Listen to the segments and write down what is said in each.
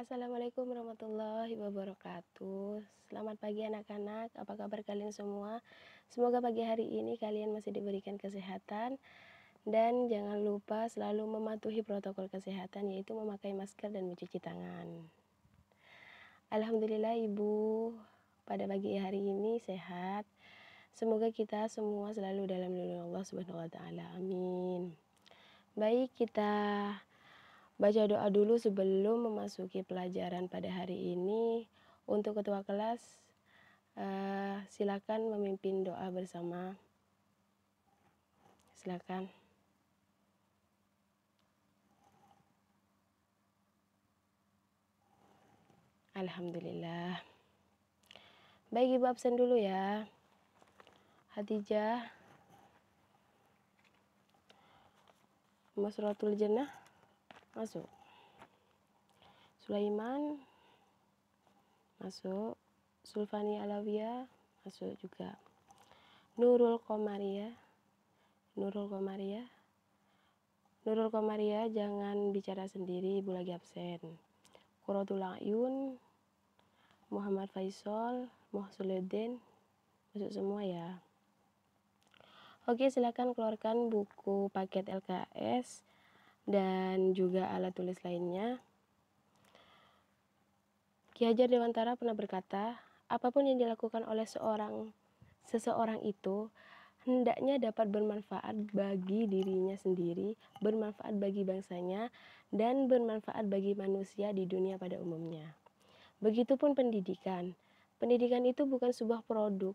Assalamualaikum warahmatullahi wabarakatuh. Selamat pagi anak-anak, apa kabar kalian semua? Semoga pagi hari ini kalian masih diberikan kesehatan dan jangan lupa selalu mematuhi protokol kesehatan, yaitu memakai masker dan mencuci tangan. Alhamdulillah Ibu, pada pagi hari ini sehat. Semoga kita semua selalu dalam lindungan Allah Subhanahu wa taala. Amin. Baik, kita baca doa dulu sebelum memasuki pelajaran pada hari ini. Untuk ketua kelas, silakan memimpin doa bersama. Silakan. Alhamdulillah. Baik, Ibu absen dulu ya. Hadijah, Masratul Jannah, masuk. Sulaiman, masuk. Sulfani Alawiyah, masuk juga. Nurul Komariah, jangan bicara sendiri, Ibu lagi absen. Qurratul Ayun, Muhammad Faisal, Muhsuluddin, masuk semua ya. Oke, silakan keluarkan buku paket LKS dan juga alat tulis lainnya. Ki Hajar Dewantara pernah berkata, apapun yang dilakukan oleh seseorang itu hendaknya dapat bermanfaat bagi dirinya sendiri, bermanfaat bagi bangsanya, dan bermanfaat bagi manusia di dunia pada umumnya. Begitupun pendidikan. Pendidikan itu bukan sebuah produk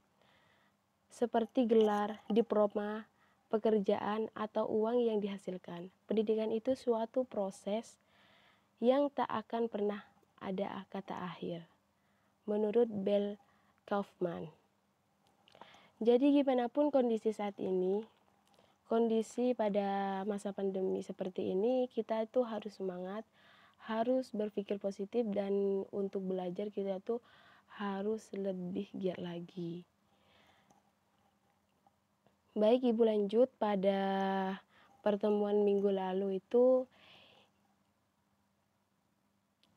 seperti gelar, diploma, pekerjaan, atau uang yang dihasilkan. Pendidikan itu suatu proses yang tak akan pernah ada kata akhir, menurut Bell Kaufman. Jadi gimana pun kondisi saat ini, kondisi pada masa pandemi seperti ini, kita tuh harus semangat, harus berpikir positif, dan untuk belajar kita tuh harus lebih giat lagi. Baik, Ibu lanjut pada pertemuan minggu lalu itu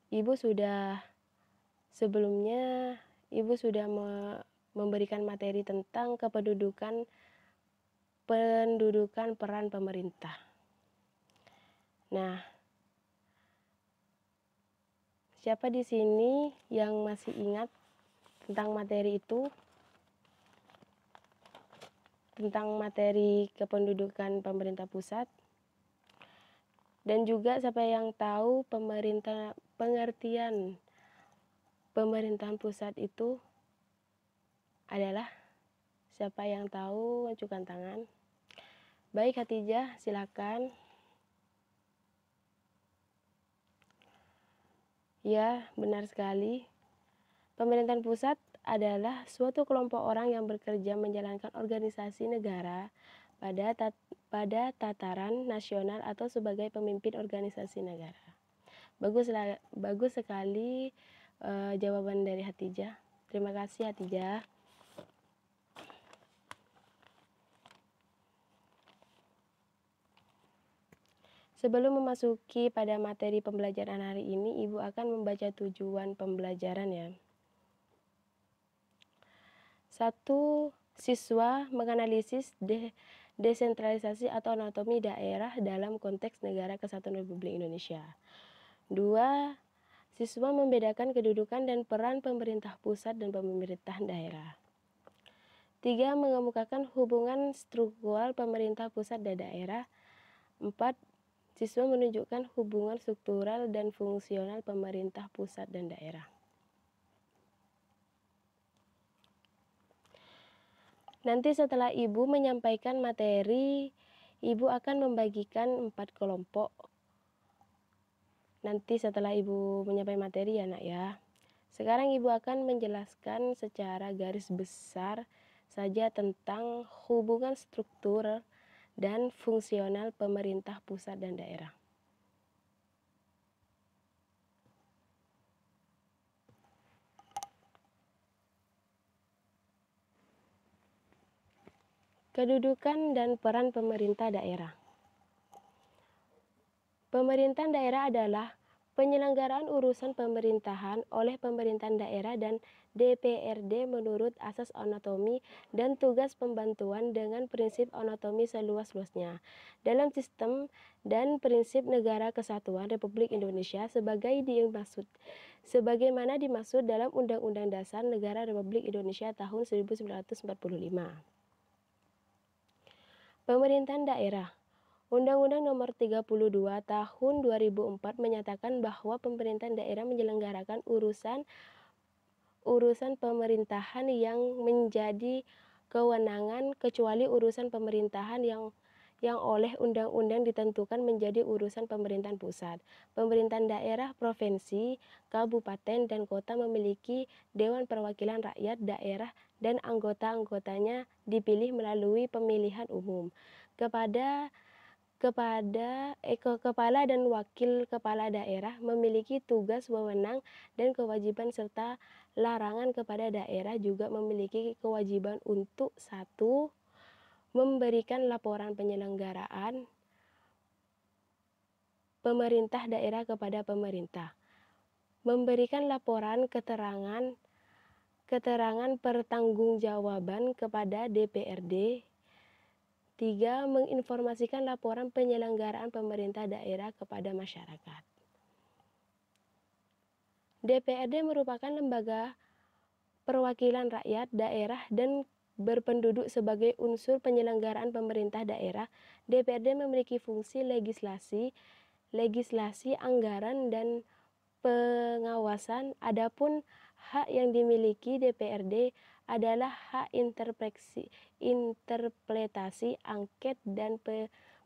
Ibu sudah sebelumnya memberikan materi tentang pendudukan peran pemerintah. Nah, siapa di sini yang masih ingat tentang materi itu? Tentang materi kependudukan pemerintah pusat? Dan juga siapa yang tahu pengertian pemerintahan pusat itu adalah? Siapa yang tahu, ajukan tangan. Baik, Hatijah, silakan. Ya, benar sekali. Pemerintahan pusat adalah suatu kelompok orang yang bekerja menjalankan organisasi negara pada tataran nasional atau sebagai pemimpin organisasi negara. Bagus sekali jawaban dari Hatijah. Terima kasih, Hatijah. Sebelum memasuki pada materi pembelajaran hari ini, Ibu akan membaca tujuan pembelajaran ya. 1. Siswa menganalisis desentralisasi atau otonomi daerah dalam konteks Negara Kesatuan Republik Indonesia. 2. Siswa membedakan kedudukan dan peran pemerintah pusat dan pemerintah daerah. 3. Mengemukakan hubungan struktural pemerintah pusat dan daerah. 4. Siswa menunjukkan hubungan struktural dan fungsional pemerintah pusat dan daerah. Nanti setelah Ibu menyampaikan materi, Ibu akan membagikan 4 kelompok. Nanti setelah Ibu menyampaikan materi ya nak ya. Sekarang Ibu akan menjelaskan secara garis besar saja tentang hubungan struktur dan fungsional pemerintah pusat dan daerah. Kedudukan dan peran pemerintah daerah. Pemerintahan daerah adalah Penyelenggaraan urusan pemerintahan oleh pemerintahan daerah dan DPRD menurut asas otonomi dan tugas pembantuan dengan prinsip otonomi seluas-luasnya dalam sistem dan prinsip negara kesatuan Republik Indonesia sebagaimana dimaksud dalam Undang-Undang Dasar Negara Republik Indonesia tahun 1945. Pemerintahan daerah. Undang-Undang Nomor 32 Tahun 2004 menyatakan bahwa pemerintahan daerah menyelenggarakan urusan pemerintahan yang menjadi kewenangan kecuali urusan pemerintahan yang oleh undang-undang ditentukan menjadi urusan pemerintahan pusat. Pemerintahan daerah, provinsi, kabupaten, dan kota memiliki Dewan Perwakilan Rakyat Daerah dan anggota-anggotanya dipilih melalui pemilihan umum. Kepala dan wakil kepala daerah memiliki tugas, wewenang, dan kewajiban serta larangan kepada daerah juga memiliki kewajiban untuk 1. Memberikan laporan penyelenggaraan pemerintah daerah kepada pemerintah. Memberikan laporan keterangan pertanggungjawaban kepada DPRD. 3. Menginformasikan laporan penyelenggaraan pemerintah daerah kepada masyarakat. DPRD merupakan lembaga perwakilan rakyat daerah dan berpenduduk sebagai unsur penyelenggaraan pemerintah daerah. DPRD memiliki fungsi legislasi, anggaran, dan pengawasan. Adapun hak yang dimiliki DPRD adalah hak interpretasi, angket, dan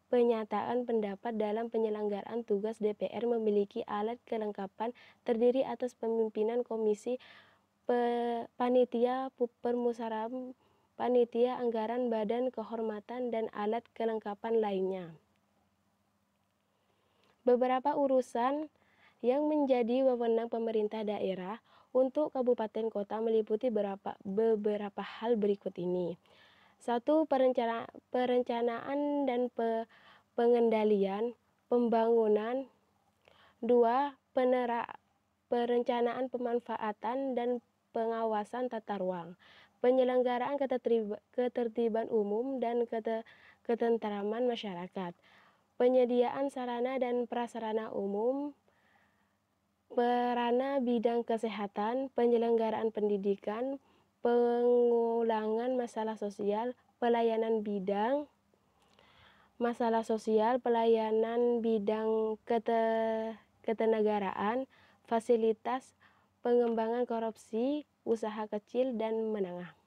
penyataan pendapat dalam penyelenggaraan tugas. DPR memiliki alat kelengkapan terdiri atas pimpinan komisi, panitia permusyawaratan, panitia anggaran, badan kehormatan, dan alat kelengkapan lainnya. Beberapa urusan yang menjadi wewenang pemerintah daerah untuk kabupaten kota meliputi beberapa hal berikut ini. 1. Perencanaan dan pengendalian pembangunan. 2. Perencanaan pemanfaatan dan pengawasan tata ruang. Penyelenggaraan ketertiban umum dan ketentraman masyarakat. Penyediaan sarana dan prasarana umum. Peranan bidang kesehatan, penyelenggaraan pendidikan, pengulangan masalah sosial, pelayanan bidang masalah sosial, pelayanan bidang ketenagaraan, fasilitas, pengembangan korupsi, usaha kecil dan menengah.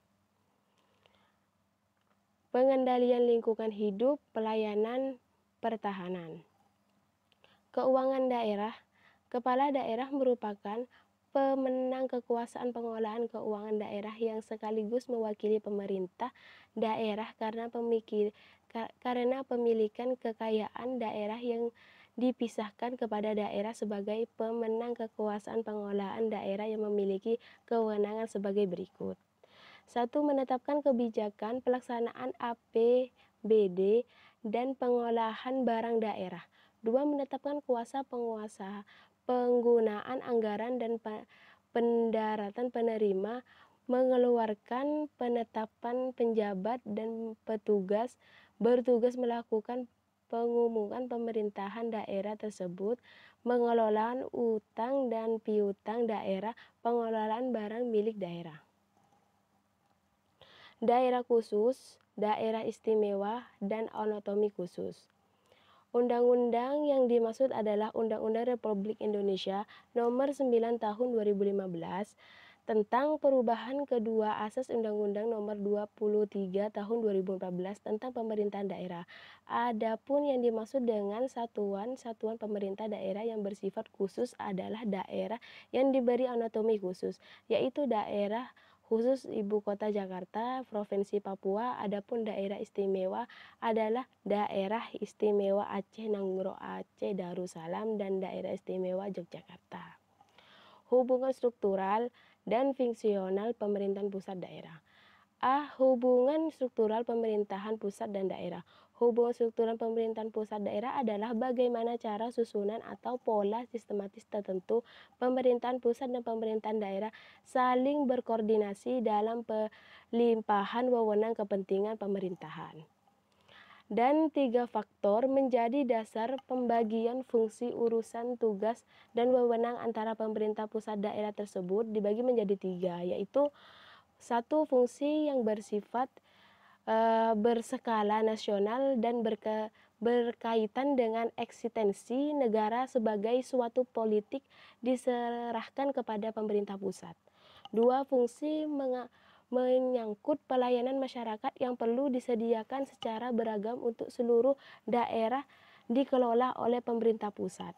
Pengendalian lingkungan hidup, pelayanan pertahanan. Keuangan daerah. Kepala daerah merupakan pemenang kekuasaan pengelolaan keuangan daerah yang sekaligus mewakili pemerintah daerah karena pemilikan kekayaan daerah yang dipisahkan kepada daerah sebagai pemenang kekuasaan pengelolaan daerah yang memiliki kewenangan sebagai berikut. 1. Menetapkan kebijakan pelaksanaan APBD dan pengolahan barang daerah. 2. Menetapkan kuasa penguasa penggunaan anggaran dan pendaratan penerima, mengeluarkan penetapan penjabat dan petugas bertugas melakukan pengumuman pemerintahan daerah tersebut, mengelola utang dan piutang daerah, pengelolaan barang milik daerah. Daerah khusus, daerah istimewa, dan otonomi khusus. Undang-undang yang dimaksud adalah Undang-Undang Republik Indonesia Nomor 9 Tahun 2015 tentang perubahan kedua asas Undang-Undang Nomor 23 Tahun 2014 tentang pemerintahan daerah. Adapun yang dimaksud dengan satuan pemerintah daerah yang bersifat khusus adalah daerah yang diberi otonomi khusus, yaitu daerah khusus Ibu Kota Jakarta, Provinsi Papua. Adapun daerah istimewa adalah daerah istimewa Aceh, Nanggro Aceh, Darussalam, dan daerah istimewa Yogyakarta. Hubungan struktural dan fungsional pemerintahan pusat daerah. Hubungan struktural pemerintahan pusat dan daerah. hubungan struktural pemerintahan pusat daerah adalah bagaimana cara susunan atau pola sistematis tertentu pemerintahan pusat dan pemerintahan daerah saling berkoordinasi dalam pelimpahan wewenang kepentingan pemerintahan. Dan 3 faktor menjadi dasar pembagian fungsi urusan tugas dan wewenang antara pemerintah pusat daerah tersebut dibagi menjadi 3, yaitu 1 fungsi yang bersifat berskala nasional dan berkaitan dengan eksistensi negara sebagai suatu politik diserahkan kepada pemerintah pusat. 2 fungsi menyangkut pelayanan masyarakat yang perlu disediakan secara beragam untuk seluruh daerah dikelola oleh pemerintah pusat.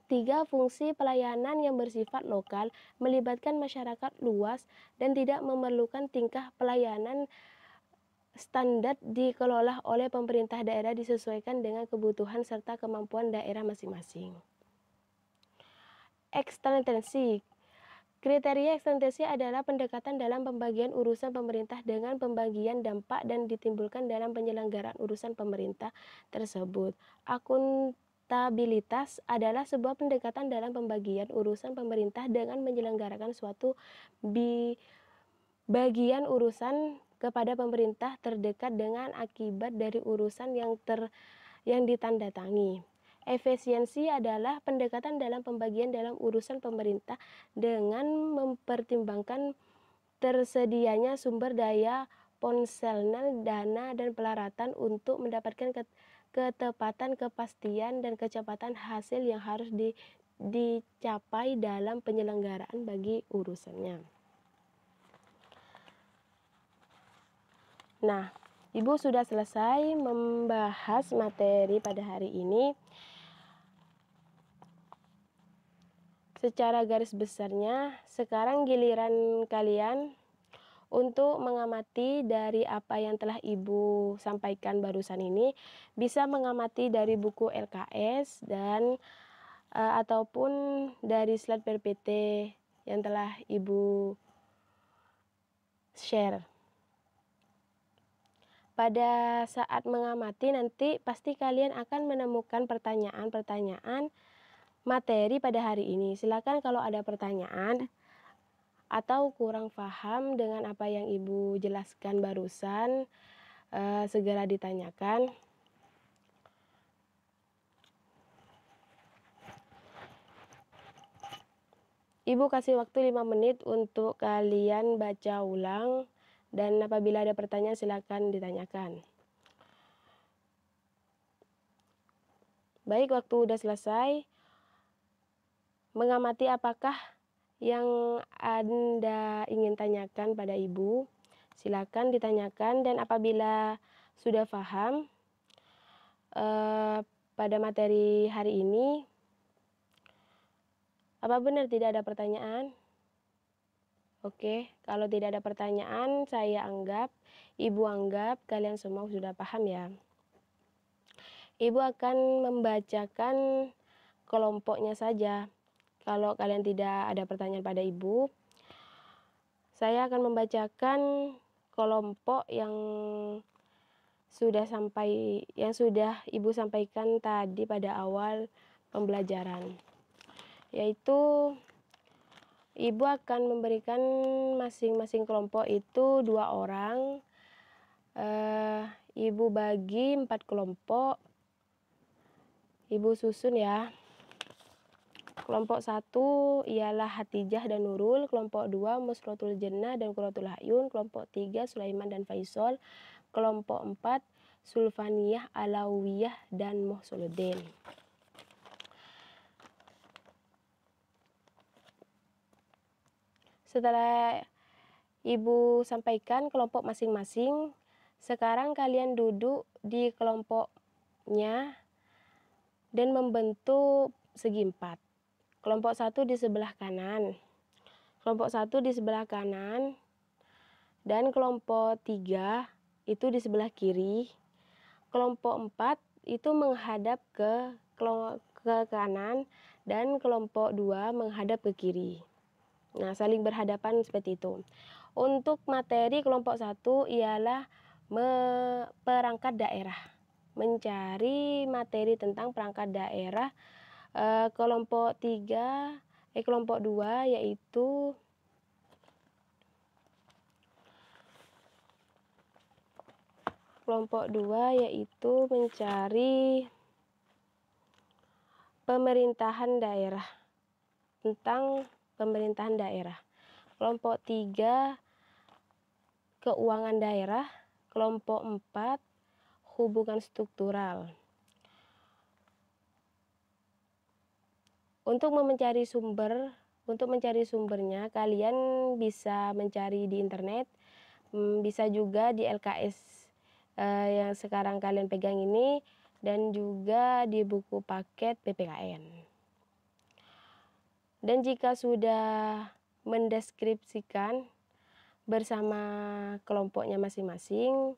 3 fungsi pelayanan yang bersifat lokal melibatkan masyarakat luas dan tidak memerlukan tingkah pelayanan standar dikelola oleh pemerintah daerah disesuaikan dengan kebutuhan serta kemampuan daerah masing-masing. Ekstensi. Kriteria ekstensi adalah pendekatan dalam pembagian urusan pemerintah dengan pembagian dampak dan ditimbulkan dalam penyelenggaraan urusan pemerintah tersebut. Akuntabilitas adalah sebuah pendekatan dalam pembagian urusan pemerintah dengan menyelenggarakan suatu bagian urusan kepada pemerintah terdekat dengan akibat dari urusan yang ditandatangani. Efisiensi adalah pendekatan dalam pembagian dalam urusan pemerintah dengan mempertimbangkan tersedianya sumber daya ponselnel, dana, dan peralatan untuk mendapatkan ketepatan, kepastian, dan kecepatan hasil yang harus dicapai dalam penyelenggaraan bagi urusannya. Nah, Ibu sudah selesai membahas materi pada hari ini. Secara garis besarnya, sekarang giliran kalian untuk mengamati dari apa yang telah Ibu sampaikan barusan ini. Bisa mengamati dari buku LKS dan ataupun dari slide PPT yang telah Ibu share. Pada saat mengamati nanti pasti kalian akan menemukan pertanyaan-pertanyaan materi pada hari ini. Silakan kalau ada pertanyaan atau kurang paham dengan apa yang Ibu jelaskan barusan, segera ditanyakan. Ibu kasih waktu 5 menit untuk kalian baca ulang. Dan apabila ada pertanyaan silakan ditanyakan. Baik, waktu sudah selesai. Mengamati apakah yang Anda ingin tanyakan pada Ibu, silakan ditanyakan. Dan apabila sudah paham pada materi hari ini, apa benar tidak ada pertanyaan? Oke, kalau tidak ada pertanyaan, Ibu anggap kalian semua sudah paham ya. Ibu akan membacakan kelompoknya saja. Kalau kalian tidak ada pertanyaan pada Ibu, saya akan membacakan kelompok yang sudah Ibu sampaikan tadi pada awal pembelajaran. Yaitu Ibu akan memberikan masing-masing kelompok itu 2 orang. Ibu bagi 4 kelompok. Ibu susun ya. Kelompok 1 ialah Hatijah dan Nurul. Kelompok 2 Musrotul Jannah dan Quratul Hayun. Kelompok 3 Sulaiman dan Faisal. Kelompok 4 Sulfaniyah, Alawiyah, dan Muhsuluddin. Setelah Ibu sampaikan kelompok masing-masing, sekarang kalian duduk di kelompoknya dan membentuk segi 4. Kelompok 1 di sebelah kanan, kelompok 1 di sebelah kanan, dan kelompok 3 itu di sebelah kiri. Kelompok 4 itu menghadap ke kanan dan kelompok 2 menghadap ke kiri. Nah, saling berhadapan seperti itu. Untuk materi kelompok 1 ialah perangkat daerah, mencari materi tentang perangkat daerah. Kelompok 2 yaitu mencari pemerintahan daerah, tentang pemerintahan daerah. Kelompok 3 keuangan daerah. Kelompok 4 hubungan struktural. Untuk mencari sumbernya, kalian bisa mencari di internet, bisa juga di LKS yang sekarang kalian pegang ini, dan juga di buku paket PPKN. Dan jika sudah mendeskripsikan bersama kelompoknya masing-masing,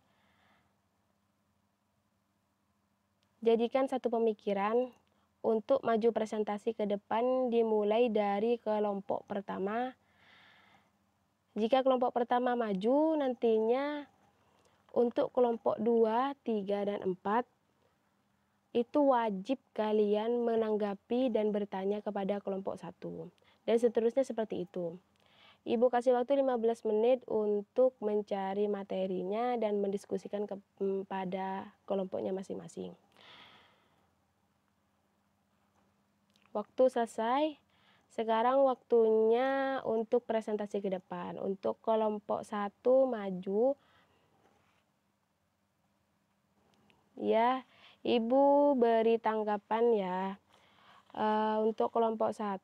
jadikan satu pemikiran untuk maju presentasi ke depan, dimulai dari kelompok pertama. Jika kelompok pertama maju, nantinya untuk kelompok 2, 3, dan 4 itu wajib kalian menanggapi dan bertanya kepada kelompok 1. Dan seterusnya seperti itu. Ibu kasih waktu 15 menit untuk mencari materinya dan mendiskusikan kepada kelompoknya masing-masing. Waktu selesai. Sekarang waktunya untuk presentasi ke depan. Untuk kelompok 1 maju. Ya, Ibu beri tanggapan ya. Untuk kelompok 1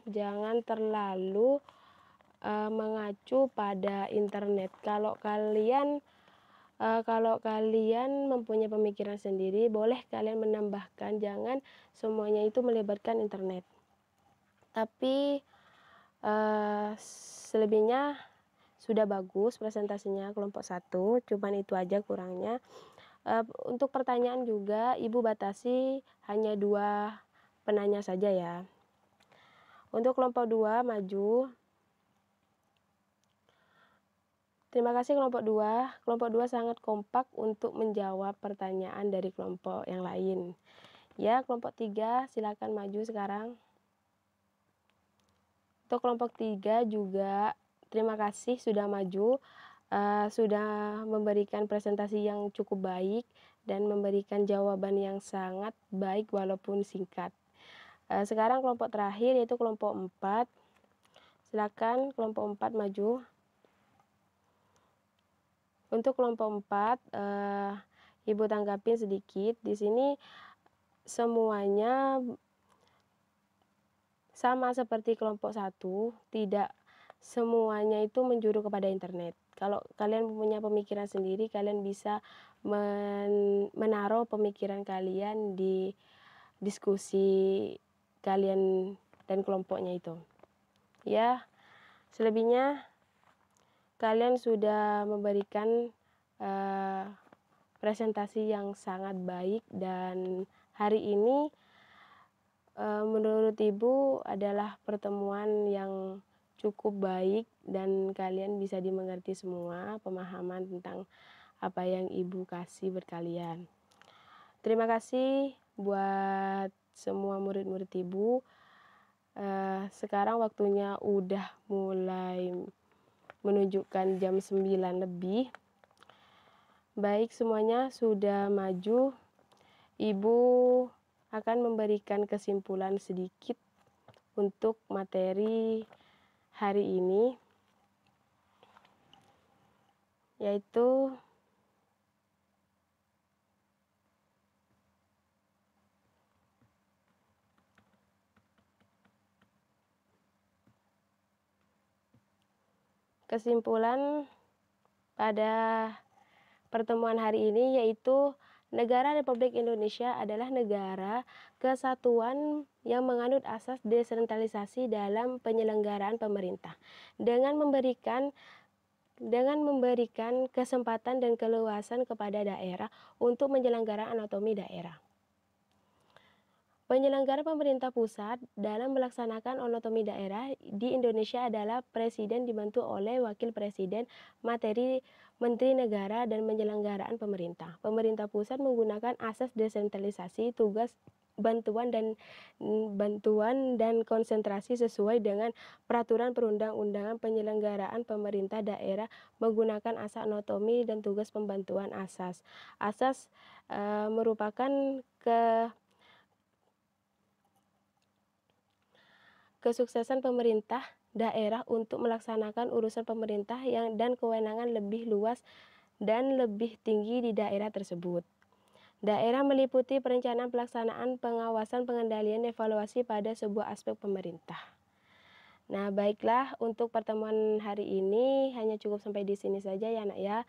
jangan terlalu mengacu pada internet. Kalau kalian mempunyai pemikiran sendiri, boleh kalian menambahkan, jangan semuanya itu melibatkan internet. Tapi selebihnya sudah bagus presentasinya kelompok 1, cuman itu aja kurangnya. Untuk pertanyaan juga Ibu batasi hanya 2 penanya saja ya. Untuk kelompok 2 maju. Terima kasih kelompok 2. Kelompok 2 sangat kompak untuk menjawab pertanyaan dari kelompok yang lain. Ya, kelompok 3 silakan maju sekarang. Untuk kelompok 3 juga terima kasih sudah maju, sudah memberikan presentasi yang cukup baik dan memberikan jawaban yang sangat baik walaupun singkat. Sekarang kelompok terakhir yaitu kelompok 4. Silakan kelompok 4 maju. Untuk kelompok 4, Ibu tanggapin sedikit. Di sini semuanya sama seperti kelompok 1, tidak semuanya itu menjuru kepada internet. Kalau kalian punya pemikiran sendiri, kalian bisa menaruh pemikiran kalian di diskusi kalian dan kelompoknya itu. Ya, selebihnya kalian sudah memberikan presentasi yang sangat baik, dan hari ini menurut Ibu adalah pertemuan yang cukup baik dan kalian bisa dimengerti semua pemahaman tentang apa yang Ibu kasih buat kalian. Terima kasih buat semua murid-murid Ibu. Sekarang waktunya udah mulai menunjukkan jam 9 lebih. Baik, semuanya sudah maju. Ibu akan memberikan kesimpulan sedikit untuk materi hari ini, yaitu kesimpulan pada pertemuan hari ini, yaitu negara Republik Indonesia adalah negara kesatuan yang menganut asas desentralisasi dalam penyelenggaraan pemerintah, dengan memberikan kesempatan dan keluasan kepada daerah untuk menyelenggarakan otonomi daerah. Penyelenggara pemerintah pusat dalam melaksanakan otonomi daerah di Indonesia adalah Presiden dibantu oleh Wakil Presiden. Materi menteri negara, dan penyelenggaraan pemerintah. Pemerintah pusat menggunakan asas desentralisasi, tugas bantuan dan konsentrasi sesuai dengan peraturan perundang-undangan. Penyelenggaraan pemerintah daerah menggunakan asas otonomi dan tugas pembantuan asas. Asas merupakan kesuksesan pemerintah daerah untuk melaksanakan urusan pemerintah dan kewenangan lebih luas dan lebih tinggi di daerah tersebut. Daerah meliputi perencanaan, pelaksanaan, pengawasan, pengendalian, evaluasi pada sebuah aspek pemerintah. Nah, baiklah, untuk pertemuan hari ini hanya cukup sampai di sini saja ya, Nak ya.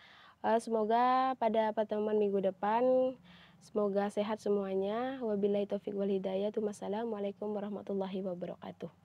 Semoga pada pertemuan minggu depan semoga sehat semuanya. Wabillahi taufik wal hidayah. Wassalamualaikum warahmatullahi wabarakatuh.